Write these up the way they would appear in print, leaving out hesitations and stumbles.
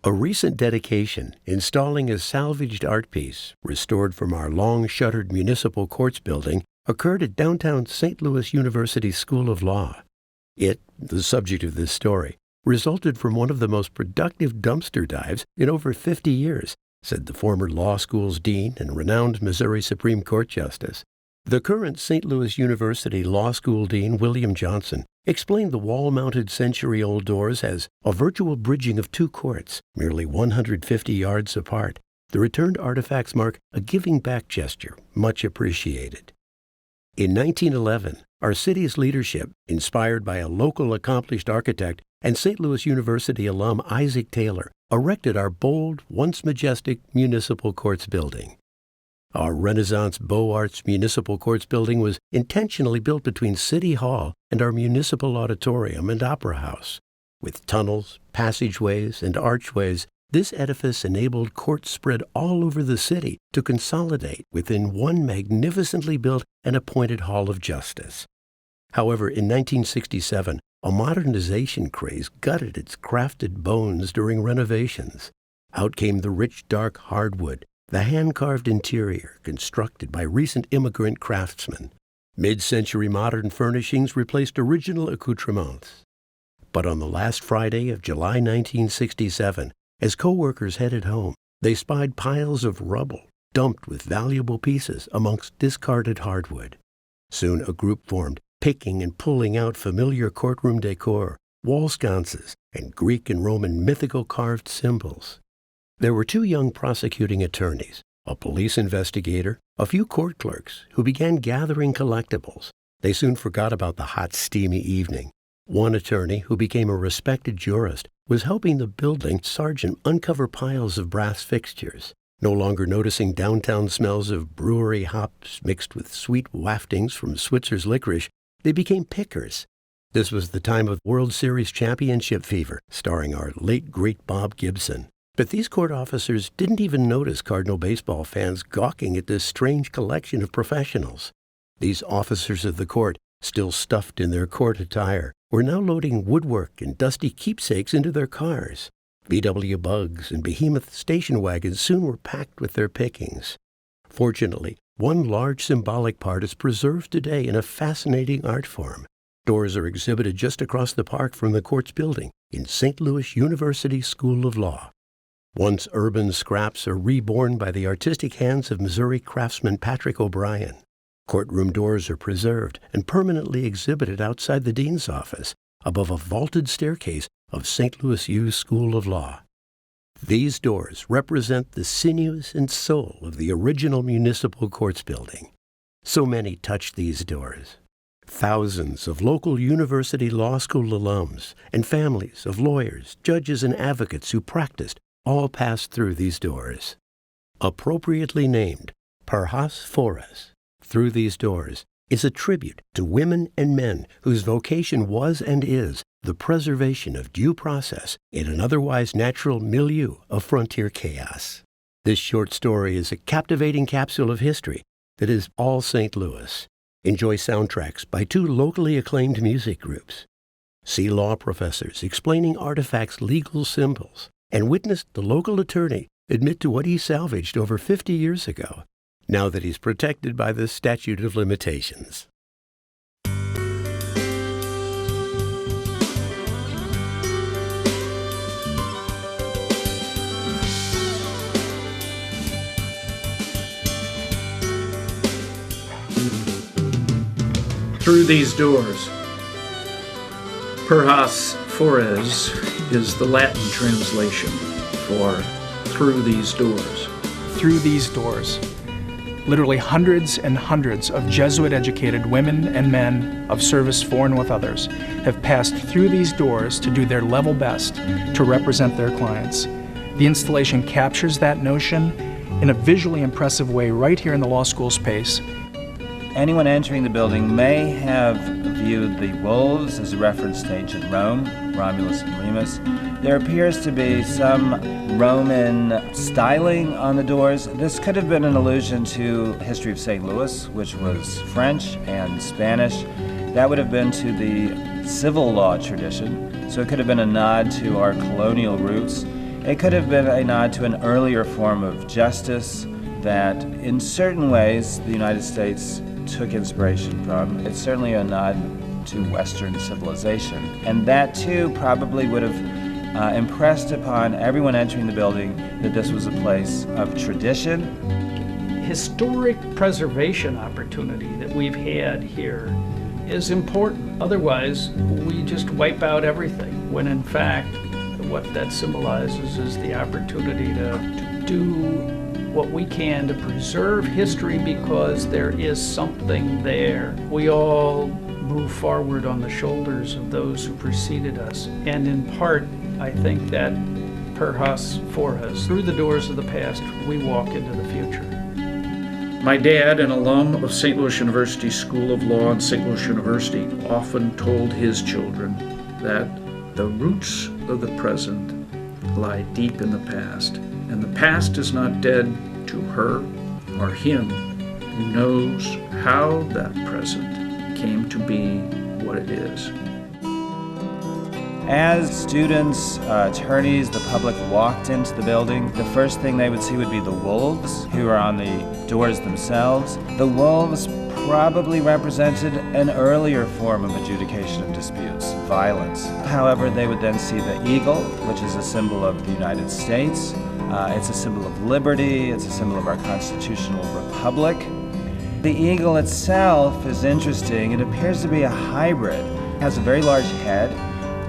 A recent dedication installing a salvaged art piece restored from our long-shuttered municipal courts building occurred at downtown St. Louis University School of Law. It, the subject of this story, resulted from one of the most productive dumpster dives in over 50 years, said the former law school's dean and renowned Missouri Supreme Court Justice. The current St. Louis University Law School Dean, William Johnson, explained the wall-mounted century-old doors as a virtual bridging of two courts, merely 150 yards apart. The returned artifacts mark a giving-back gesture, much appreciated. In 1911, our city's leadership, inspired by a local accomplished architect and St. Louis University alum Isaac Taylor, erected our bold, once majestic municipal courts building. Our Renaissance Beaux Arts Municipal Courts building was intentionally built between City Hall and our Municipal Auditorium and Opera House. With tunnels, passageways, and archways, this edifice enabled courts spread all over the city to consolidate within one magnificently built and appointed Hall of Justice. However, in 1967, a modernization craze gutted its crafted bones during renovations. Out came the rich, dark hardwood, the hand-carved interior constructed by recent immigrant craftsmen. Mid-century modern furnishings replaced original accoutrements. But on the last Friday of July 1967, as co-workers headed home, they spied piles of rubble dumped with valuable pieces amongst discarded hardwood. Soon a group formed, picking and pulling out familiar courtroom decor, wall sconces, and Greek and Roman mythical carved symbols. There were two young prosecuting attorneys, a police investigator, a few court clerks, who began gathering collectibles. They soon forgot about the hot, steamy evening. One attorney, who became a respected jurist, was helping the building sergeant uncover piles of brass fixtures. No longer noticing downtown smells of brewery hops mixed with sweet waftings from Switzer's licorice, they became pickers. This was the time of World Series championship fever, starring our late great Bob Gibson. But these court officers didn't even notice Cardinal baseball fans gawking at this strange collection of professionals. These officers of the court, still stuffed in their court attire, were now loading woodwork and dusty keepsakes into their cars. VW Bugs and behemoth station wagons soon were packed with their pickings. Fortunately, one large symbolic part is preserved today in a fascinating art form. Doors are exhibited just across the park from the court's building in St. Louis University School of Law. Once urban scraps are reborn by the artistic hands of Missouri craftsman Patrick O'Brien. Courtroom doors are preserved and permanently exhibited outside the dean's office, above a vaulted staircase of St. Louis U's School of Law. These doors represent the sinews and soul of the original municipal courts building. So many touched these doors. Thousands of local university law school alums and families of lawyers, judges, and advocates who practiced all passed through these doors. Appropriately named Perhas Fores, Through These Doors, is a tribute to women and men whose vocation was and is the preservation of due process in an otherwise natural milieu of frontier chaos. This short story is a captivating capsule of history that is all St. Louis. Enjoy soundtracks by two locally acclaimed music groups. See law professors explaining artifacts' legal symbols, and witnessed the local attorney admit to what he salvaged over 50 years ago, now that he's protected by the statute of limitations. Through These Doors. Perhas Fores is the Latin translation for Through These Doors. Through these doors. Literally hundreds and hundreds of Jesuit-educated women and men of service for and with others have passed through these doors to do their level best to represent their clients. The installation captures that notion in a visually impressive way right here in the law school space. Anyone entering the building may have viewed the wolves as a reference to ancient Rome, Romulus and Remus. There appears to be some Roman styling on the doors. This could have been an allusion to the history of St. Louis, which was French and Spanish. That would have been to the civil law tradition, so it could have been a nod to our colonial roots. It could have been a nod to an earlier form of justice that in certain ways the United States took inspiration from. It's certainly a nod to Western civilization. And that too probably would have impressed upon everyone entering the building that this was a place of tradition. Historic preservation opportunity that we've had here is important. Otherwise, we just wipe out everything, when in fact, what that symbolizes is the opportunity to do what we can to preserve history because there is something there. We all move forward on the shoulders of those who preceded us. And in part, I think that per has, for has, through the doors of the past, we walk into the future. My dad, an alum of St. Louis University School of Law and St. Louis University, often told his children that the roots of the present lie deep in the past, and the past is not dead to her or him who knows how that present came to be what it is. As students, attorneys, the public walked into the building, the first thing they would see would be the wolves, who are on the doors themselves. The wolves probably represented an earlier form of adjudication of disputes, violence. However, they would then see the eagle, which is a symbol of the United States. It's a symbol of liberty. It's a symbol of our constitutional republic. The eagle itself is interesting. It appears to be a hybrid. It has a very large head.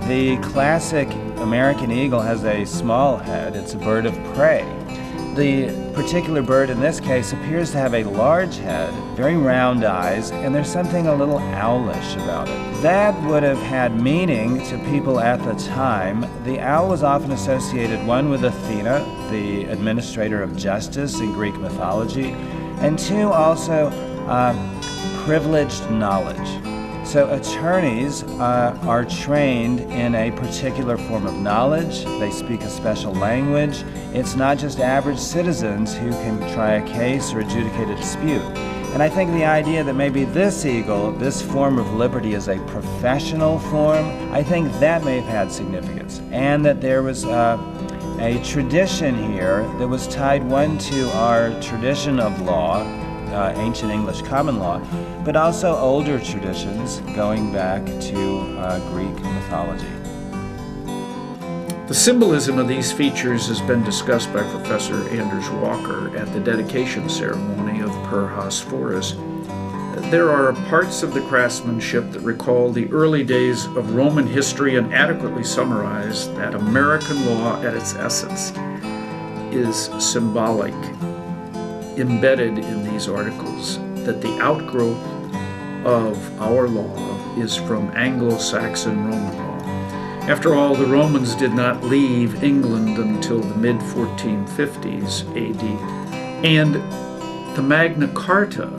The classic American eagle has a small head. It's a bird of prey. The particular bird in this case appears to have a large head, very round eyes, and there's something a little owlish about it. That would have had meaning to people at the time. The owl was often associated, one, with Athena, the administrator of justice in Greek mythology, and two, also privileged knowledge. So attorneys are trained in a particular form of knowledge. They speak a special language. It's not just average citizens who can try a case or adjudicate a dispute. And I think the idea that maybe this eagle, this form of liberty, is a professional form, I think that may have had significance. And that there was a tradition here that was tied, one, to our tradition of law, ancient English common law, but also older traditions going back to Greek mythology. The symbolism of these features has been discussed by Professor Anders Walker at the dedication ceremony of Per has Foris. There are parts of the craftsmanship that recall the early days of Roman history and adequately summarize that American law at its essence is symbolic, embedded in these articles, that the outgrowth of our law is from Anglo-Saxon Roman law. After all, the Romans did not leave England until the mid-1450s AD, and the Magna Carta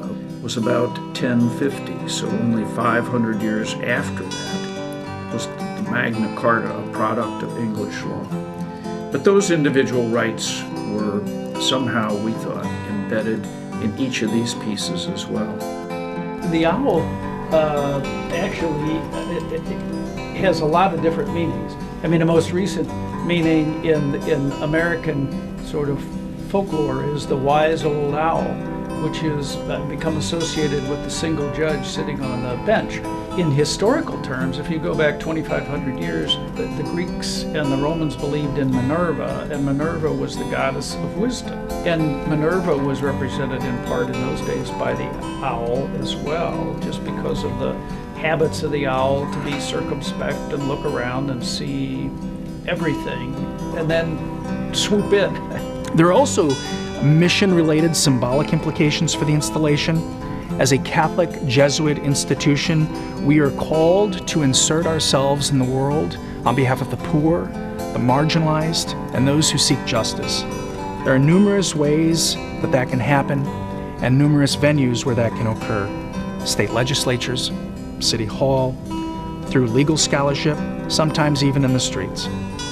was about 1050, so only 500 years after that was the Magna Carta a product of English law. But those individual rights were somehow, we thought, embedded in each of these pieces as well. The owl actually has a lot of different meanings. I mean, the most recent meaning in American sort of folklore is the wise old owl, which has become associated with the single judge sitting on the bench. In historical terms, if you go back 2,500 years, the Greeks and the Romans believed in Minerva, and Minerva was the goddess of wisdom. And Minerva was represented in part in those days by the owl as well, just because of the habits of the owl to be circumspect and look around and see everything, and then swoop in. There are also mission-related symbolic implications for the installation. As a Catholic Jesuit institution, we are called to insert ourselves in the world on behalf of the poor, the marginalized, and those who seek justice. There are numerous ways that can happen, and numerous venues where that can occur. State legislatures, City Hall, through legal scholarship, sometimes even in the streets.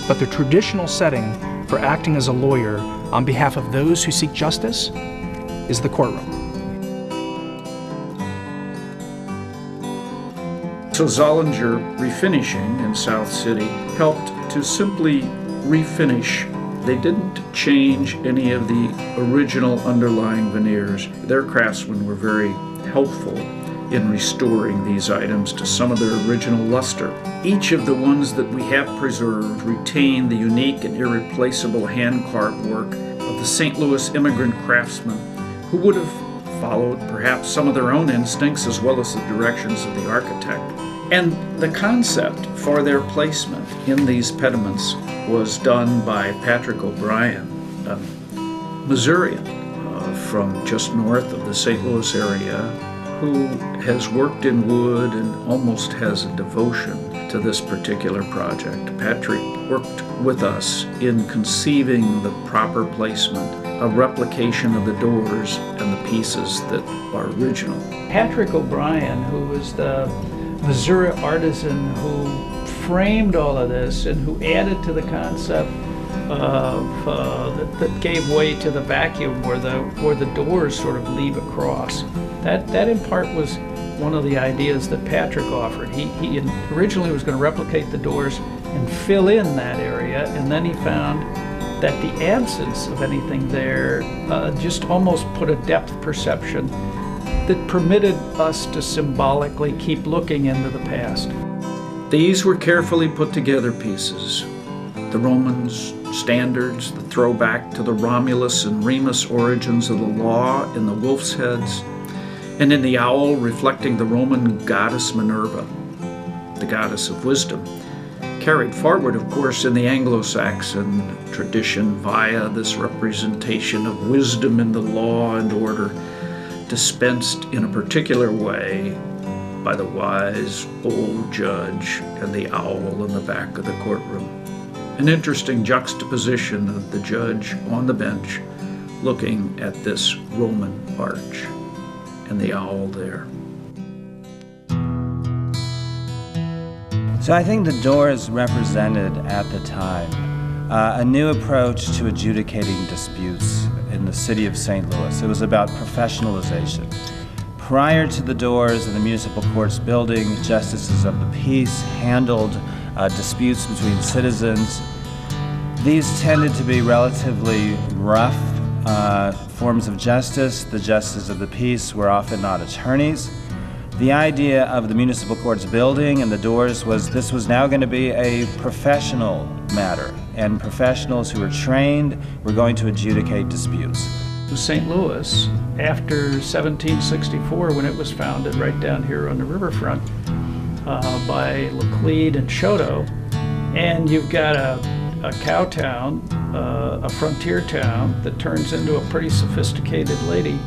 But the traditional setting for acting as a lawyer on behalf of those who seek justice is the courtroom. So Zollinger Refinishing in South City helped to simply refinish They didn't change any of the original underlying veneers. Their craftsmen were very helpful in restoring these items to some of their original luster. Each of the ones that we have preserved retain the unique and irreplaceable hand-carved work of the St. Louis immigrant craftsmen who would have followed perhaps some of their own instincts as well as the directions of the architect. And the concept for their placement in these pediments was done by Patrick O'Brien, a Missourian from just north of the St. Louis area, who has worked in wood and almost has a devotion to this particular project. Patrick worked with us in conceiving the proper placement, a replication of the doors and the pieces that are original. Patrick O'Brien, who was the Missouri artisan who framed all of this and who added to the concept of that gave way to the vacuum where the doors sort of leave across. That in part was one of the ideas that Patrick offered. He originally was going to replicate the doors and fill in that area, and then he found that the absence of anything there just almost put a depth perception that permitted us to symbolically keep looking into the past. These were carefully put together pieces. The Romans, standards, the throwback to the Romulus and Remus origins of the law in the wolf's heads, and in the owl reflecting the Roman goddess Minerva, the goddess of wisdom, carried forward, of course, in the Anglo-Saxon tradition via this representation of wisdom in the law and order, dispensed in a particular way by the wise old judge and the owl in the back of the courtroom. An interesting juxtaposition of the judge on the bench looking at this Roman arch and the owl there. So I think the doors represented at the time a new approach to adjudicating disputes in the city of St. Louis. It was about professionalization. Prior to the doors in the municipal courts building, justices of the peace handled disputes between citizens. These tended to be relatively rough forms of justice. The justices of the peace were often not attorneys. The idea of the municipal courts building and the doors was this was now going to be a professional matter, and professionals who were trained were going to adjudicate disputes. St. Louis, after 1764, when it was founded right down here on the riverfront by Laclede and Choteau, and you've got a cow town, a frontier town that turns into a pretty sophisticated lady,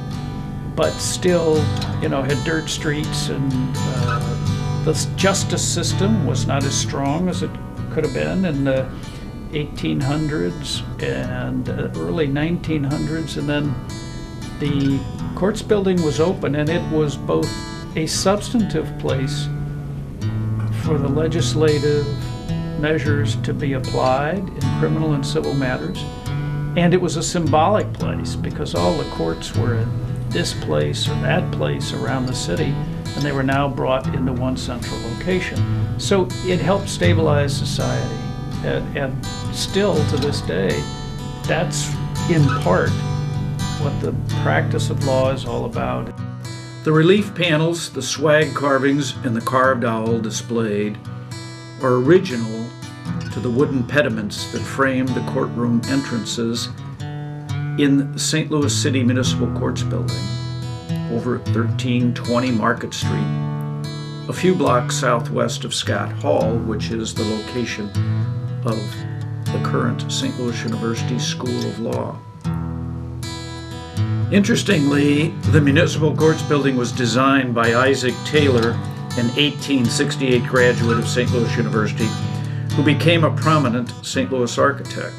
but still, had dirt streets, and the justice system was not as strong as it could have been in the 1800s and early 1900s, and then the courts building was open, and it was both a substantive place for the legislative measures to be applied in criminal and civil matters, and it was a symbolic place because all the courts were in this place or that place around the city, and they were now brought into one central location. So it helped stabilize society, and still to this day, that's in part what the practice of law is all about. The relief panels, the swag carvings, and the carved owl displayed are original to the wooden pediments that frame the courtroom entrances in the St. Louis City Municipal Courts building over at 1320 Market Street, a few blocks southwest of Scott Hall, which is the location of the current St. Louis University School of Law. Interestingly, the Municipal Courts building was designed by Isaac Taylor, an 1868 graduate of St. Louis University, who became a prominent St. Louis architect.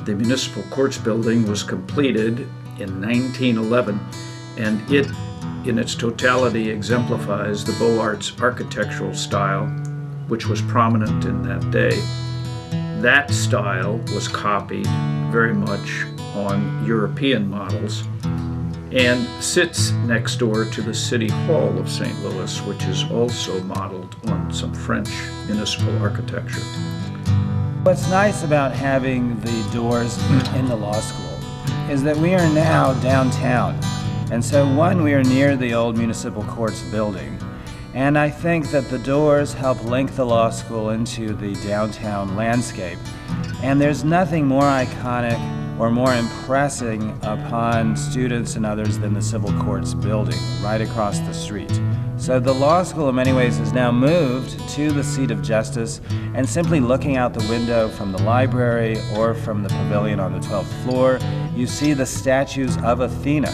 The Municipal Courts building was completed in 1911, and it, in its totality, exemplifies the Beaux Arts architectural style, which was prominent in that day. That style was copied very much on European models and sits next door to the City Hall of St. Louis, which is also modeled on some French municipal architecture. What's nice about having the doors in the law school is that we are now downtown. And so we are near the old municipal courts building. And I think that the doors help link the law school into the downtown landscape. And there's nothing more iconic or more impressing upon students and others than the civil courts building right across the street. So the law school in many ways has now moved to the seat of justice, and simply looking out the window from the library or from the pavilion on the 12th floor, you see the statues of Athena.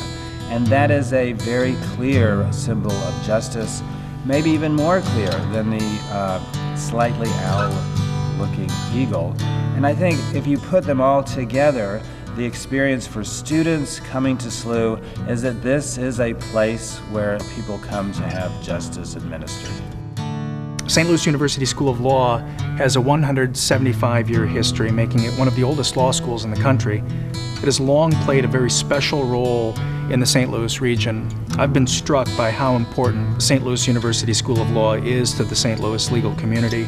And that is a very clear symbol of justice, maybe even more clear than the slightly owl-looking eagle. And I think if you put them all together, the experience for students coming to SLU is that this is a place where people come to have justice administered. St. Louis University School of Law has a 175-year history, making it one of the oldest law schools in the country. It has long played a very special role in the St. Louis region. I've been struck by how important the St. Louis University School of Law is to the St. Louis legal community.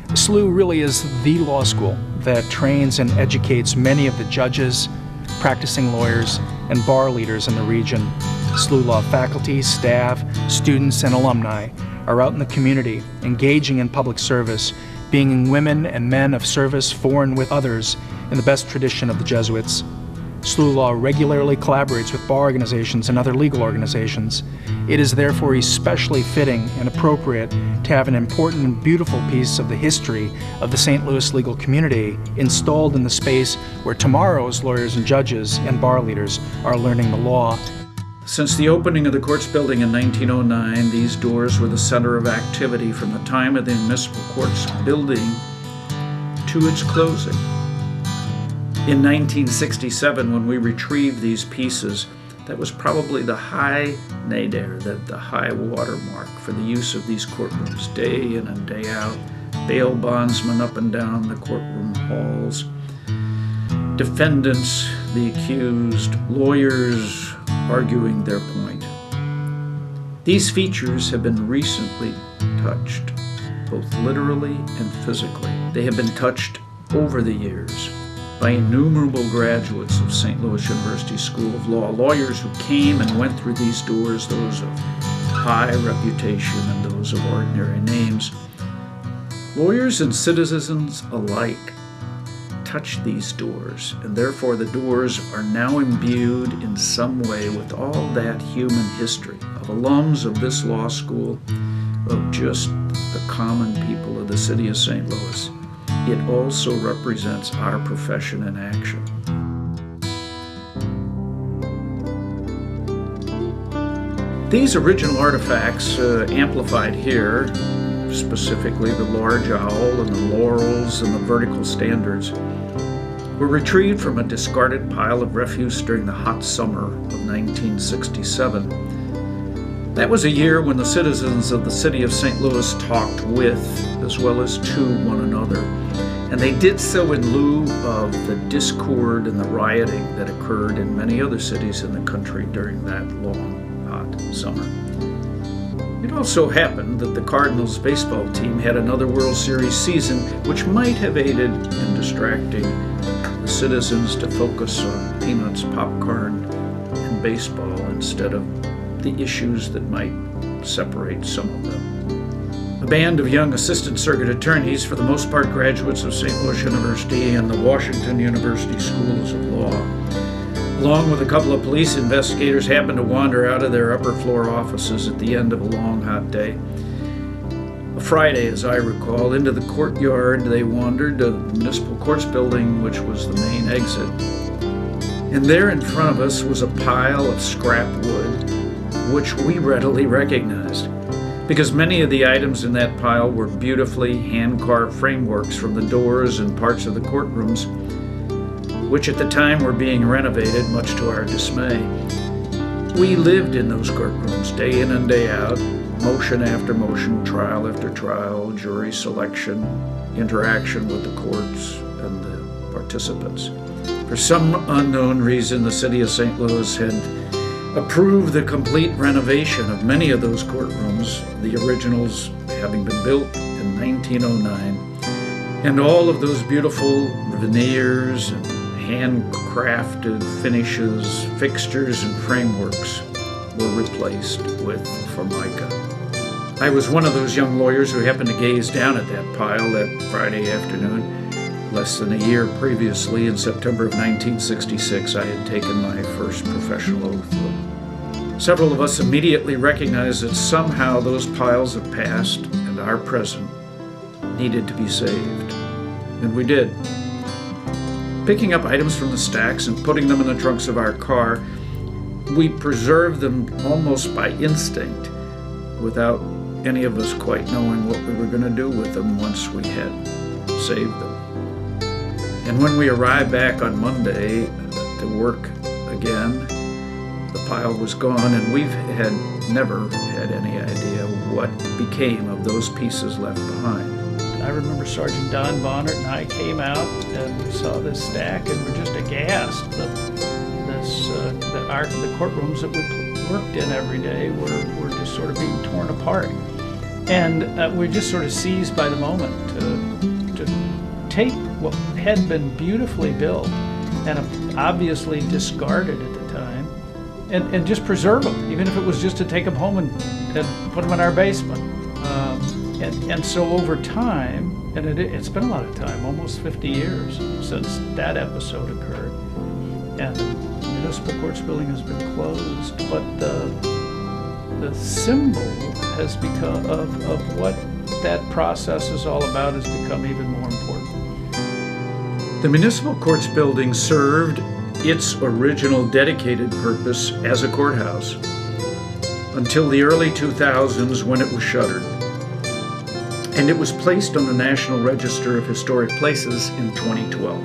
SLU really is the law school that trains and educates many of the judges, practicing lawyers, and bar leaders in the region. SLU Law faculty, staff, students, and alumni are out in the community, engaging in public service, being women and men of service for and with others in the best tradition of the Jesuits. SLU Law regularly collaborates with bar organizations and other legal organizations. It is therefore especially fitting and appropriate to have an important and beautiful piece of the history of the St. Louis legal community installed in the space where tomorrow's lawyers and judges and bar leaders are learning the law. Since the opening of the courts building in 1909, these doors were the center of activity from the time of the municipal courts building to its closing. In 1967, when we retrieved these pieces, that was probably the high nadir, the high watermark for the use of these courtrooms day in and day out. Bail bondsmen up and down the courtroom halls, defendants, the accused, lawyers arguing their point. These features have been recently touched, both literally and physically. They have been touched over the years by innumerable graduates of St. Louis University School of Law, lawyers who came and went through these doors, those of high reputation and those of ordinary names. Lawyers and citizens alike touch these doors, and therefore the doors are now imbued in some way with all that human history of alums of this law school, of just the common people of the city of St. Louis. It also represents our profession in action. These original artifacts, amplified here, specifically the large owl and the laurels and the vertical standards, were retrieved from a discarded pile of refuse during the hot summer of 1967. That was a year when the citizens of the city of St. Louis talked with, as well as to, one another. And they did so in lieu of the discord and the rioting that occurred in many other cities in the country during that long, hot summer. It also happened that the Cardinals baseball team had another World Series season, which might have aided in distracting the citizens to focus on peanuts, popcorn, and baseball instead of the issues that might separate some of them. A band of young assistant circuit attorneys, for the most part graduates of St. Louis University and the Washington University Schools of Law, along with a couple of police investigators, happened to wander out of their upper floor offices at the end of a long, hot day. A Friday, as I recall, into the courtyard they wandered, the municipal courts building, which was the main exit. And there in front of us was a pile of scrap wood, which we readily recognized, because many of the items in that pile were beautifully hand-carved frameworks from the doors and parts of the courtrooms, which at the time were being renovated, much to our dismay. We lived in those courtrooms day in and day out, motion after motion, trial after trial, jury selection, interaction with the courts and the participants. For some unknown reason, the city of St. Louis had approved the complete renovation of many of those courtrooms, the originals having been built in 1909, And all of those beautiful veneers and handcrafted finishes, fixtures, and frameworks were replaced with Formica. I was one of those young lawyers who happened to gaze down at that pile that Friday afternoon. Less than a year previously, in September of 1966, I had taken my first professional oath. Several of us immediately recognized that somehow those piles of past and our present needed to be saved. And we did. Picking up items from the stacks and putting them in the trunks of our car, we preserved them almost by instinct, without any of us quite knowing what we were going to do with them once we had saved them. And when we arrived back on Monday to work again, the pile was gone, and we had never had any idea what became of those pieces left behind. I remember Sergeant Don Bonnert and I came out and we saw this stack and we're just aghast. The courtrooms that we worked in every day were just sort of being torn apart. And we're just sort of seized by the moment to take what had been beautifully built and obviously discarded at the time and just preserve them, even if it was just to take them home and put them in our basement. And so over time, and it's been a lot of time, almost 50 years since that episode occurred, and the municipal courts building has been closed, but the symbol has become of what that process is all about has become even more important. The municipal courts building served its original dedicated purpose as a courthouse until the early 2000s, when it was shuttered. And it was placed on the National Register of Historic Places in 2012.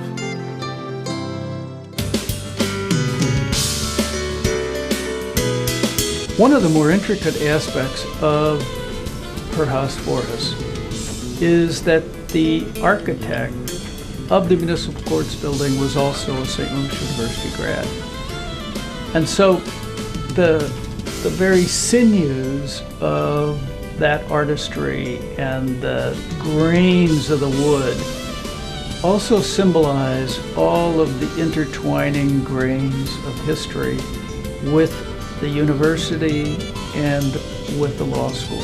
One of the more intricate aspects of Perhaus Fortis is that the architect of the municipal courts building was also a St. Louis University grad. And so the very sinews of that artistry and the grains of the wood also symbolize all of the intertwining grains of history with the university and with the law school.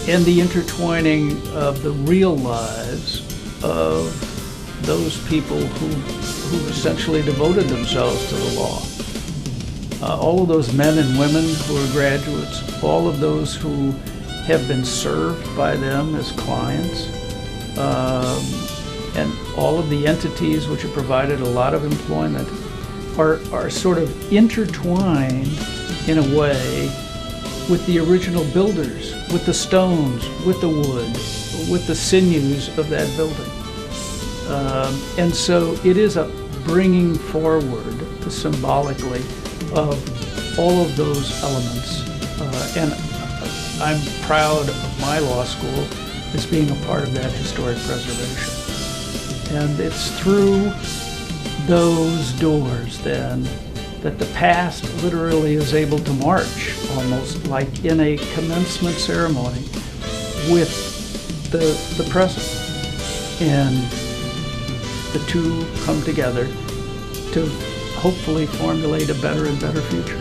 And the intertwining of the real lives of those people who essentially devoted themselves to the law. All of those men and women who are graduates, all of those who have been served by them as clients, and all of the entities which have provided a lot of employment are sort of intertwined in a way with the original builders, with the stones, with the wood, with the sinews of that building. And so it is a bringing forward symbolically of all of those elements. And I'm proud of my law school as being a part of that historic preservation. And it's through those doors then that the past literally is able to march, almost like in a commencement ceremony, with the present. And the two come together to hopefully formulate a better and better future.